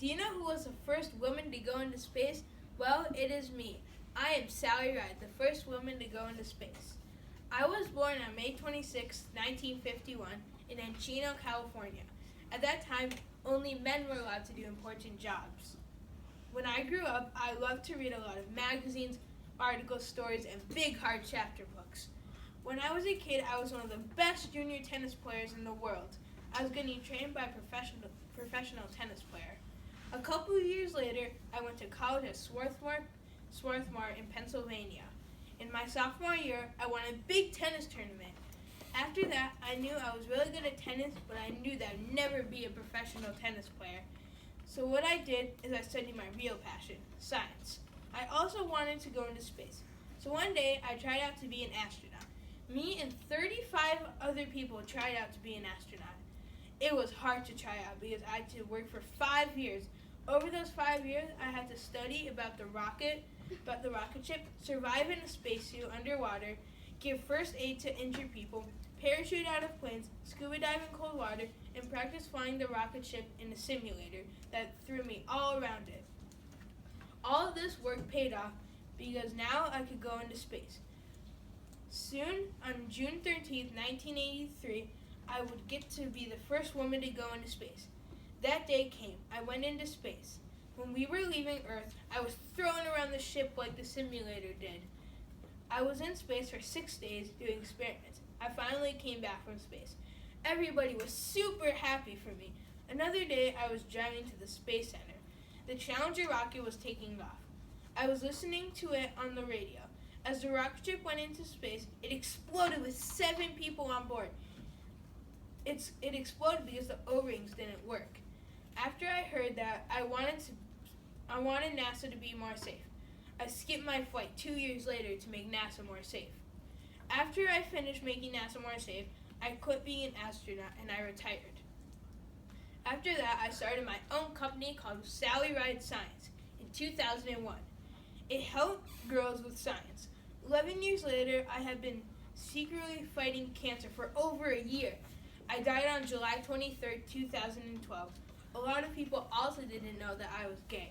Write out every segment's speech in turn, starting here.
Do you know who was the first woman to go into space? Well, it is me. I am Sally Ride, the first woman to go into space. I was born on May 26, 1951, in Encino, California. At that time, only men were allowed to do important jobs. When I grew up, I loved to read a lot of magazines, articles, stories, and big hard chapter books. When I was a kid, I was one of the best junior tennis players in the world. I was getting trained by a professional tennis player. A couple of years later, I went to college at Swarthmore in Pennsylvania. In my sophomore year, I won a big tennis tournament. After that, I knew I was really good at tennis, but I knew that I'd never be a professional tennis player. So what I did is I studied my real passion, science. I also wanted to go into space. So one day, I tried out to be an astronaut. Me and 35 other people tried out to be an astronaut. It was hard to try out because I had to work for 5 years. Over those 5 years, I had to study about the rocket ship, survive in a spacesuit underwater, give first aid to injured people, parachute out of planes, scuba dive in cold water, and practice flying the rocket ship in a simulator that threw me all around it. All of this work paid off because now I could go into space. Soon, on June 13th, 1983, I would get to be the first woman to go into space. That day came. I went into space. When we were leaving Earth, I was thrown around the ship like the simulator did. I was in space for 6 days doing experiments. I finally came back from space. Everybody was super happy for me. Another day, I was driving to the Space Center. The Challenger rocket was taking off. I was listening to it on the radio. As the rocket ship went into space, it exploded with 7 people on board. It exploded because the O-rings didn't work. After I heard that, I wanted NASA to be more safe. I skipped my flight 2 years later to make NASA more safe. After I finished making NASA more safe, I quit being an astronaut and I retired. After that, I started my own company called Sally Ride Science in 2001. It helped girls with science. 11 years later, I have been secretly fighting cancer for over a year. I died on July 23rd, 2012. A lot of people also didn't know that I was gay.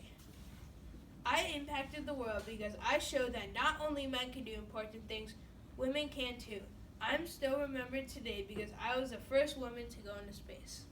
I impacted the world because I showed that not only men can do important things, women can too. I'm still remembered today because I was the first woman to go into space.